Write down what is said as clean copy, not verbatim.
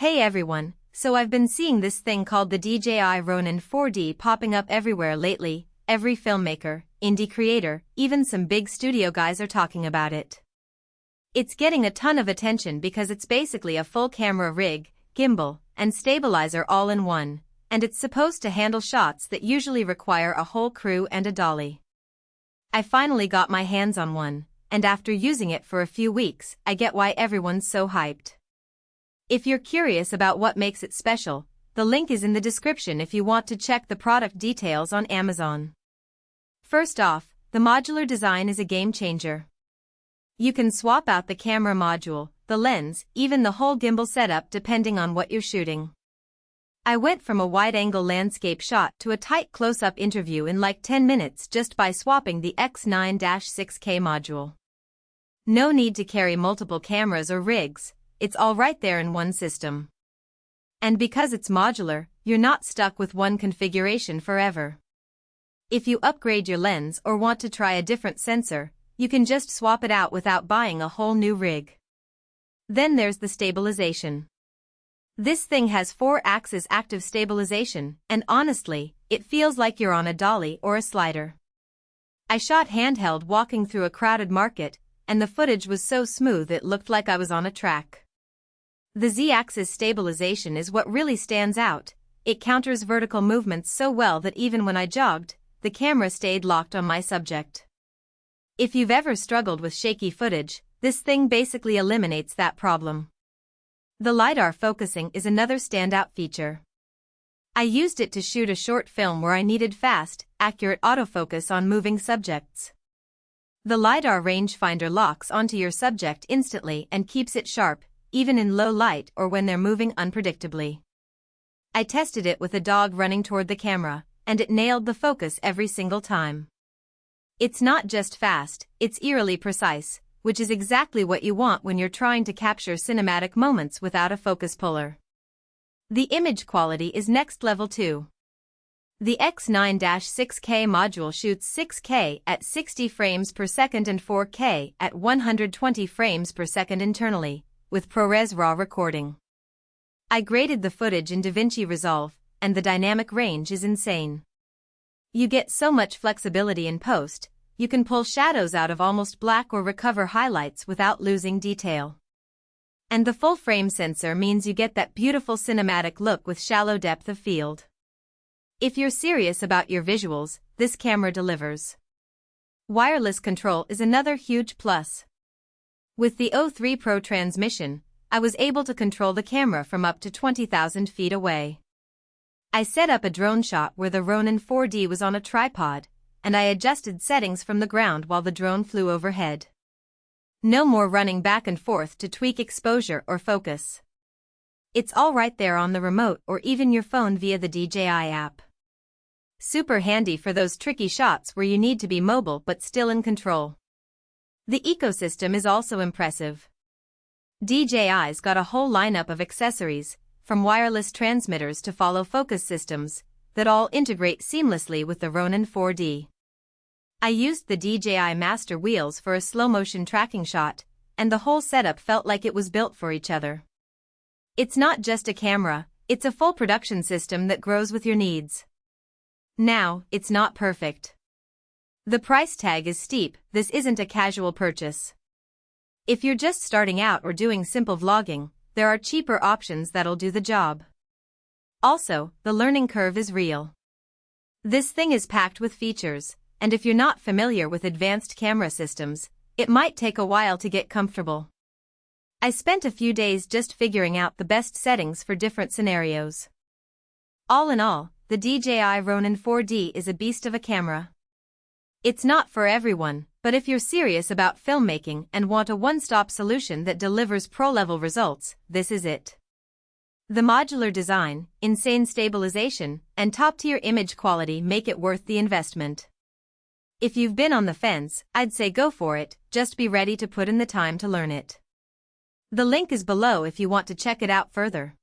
Hey everyone, so I've been seeing this thing called the DJI Ronin 4D popping up everywhere lately. Every filmmaker, indie creator, even some big studio guys are talking about it. It's getting a ton of attention because it's basically a full camera rig, gimbal, and stabilizer all in one, and it's supposed to handle shots that usually require a whole crew and a dolly. I finally got my hands on one, and after using it for a few weeks, I get why everyone's so hyped. If you're curious about what makes it special, the link is in the description if you want to check the product details on Amazon. First off, the modular design is a game changer. You can swap out the camera module, the lens, even the whole gimbal setup depending on what you're shooting. I went from a wide-angle landscape shot to a tight close-up interview in like 10 minutes just by swapping the X9-6K module. No need to carry multiple cameras or rigs, it's all right there in one system. And because it's modular, you're not stuck with one configuration forever. If you upgrade your lens or want to try a different sensor, you can just swap it out without buying a whole new rig. Then there's the stabilization. This thing has 4-axis active stabilization, and honestly, it feels like you're on a dolly or a slider. I shot handheld walking through a crowded market, and the footage was so smooth it looked like I was on a track. The Z-axis stabilization is what really stands out. It counters vertical movements so well that even when I jogged, the camera stayed locked on my subject. If you've ever struggled with shaky footage, this thing basically eliminates that problem. The LiDAR focusing is another standout feature. I used it to shoot a short film where I needed fast, accurate autofocus on moving subjects. The LiDAR rangefinder locks onto your subject instantly and keeps it sharp, even in low light or when they're moving unpredictably. I tested it with a dog running toward the camera, and it nailed the focus every single time. It's not just fast, it's eerily precise, which is exactly what you want when you're trying to capture cinematic moments without a focus puller. The image quality is next level too. The X9-6K module shoots 6K at 60 frames per second and 4K at 120 frames per second internally, with ProRes RAW recording. I graded the footage in DaVinci Resolve, and the dynamic range is insane. You get so much flexibility in post, you can pull shadows out of almost black or recover highlights without losing detail. And the full frame sensor means you get that beautiful cinematic look with shallow depth of field. If you're serious about your visuals, this camera delivers. Wireless control is another huge plus. With the O3 Pro transmission, I was able to control the camera from up to 20,000 feet away. I set up a drone shot where the Ronin 4D was on a tripod, and I adjusted settings from the ground while the drone flew overhead. No more running back and forth to tweak exposure or focus. It's all right there on the remote or even your phone via the DJI app. Super handy for those tricky shots where you need to be mobile but still in control. The ecosystem is also impressive. DJI's got a whole lineup of accessories, from wireless transmitters to follow focus systems, that all integrate seamlessly with the Ronin 4D. I used the DJI Master wheels for a slow-motion tracking shot, and the whole setup felt like it was built for each other. It's not just a camera, it's a full production system that grows with your needs. Now, it's not perfect. The price tag is steep, this isn't a casual purchase. If you're just starting out or doing simple vlogging, there are cheaper options that'll do the job. Also, the learning curve is real. This thing is packed with features, and if you're not familiar with advanced camera systems, it might take a while to get comfortable. I spent a few days just figuring out the best settings for different scenarios. All in all, the DJI Ronin 4D is a beast of a camera. It's not for everyone, but if you're serious about filmmaking and want a one-stop solution that delivers pro-level results, this is it. The modular design, insane stabilization, and top-tier image quality make it worth the investment. If you've been on the fence, I'd say go for it, just be ready to put in the time to learn it. The link is below if you want to check it out further.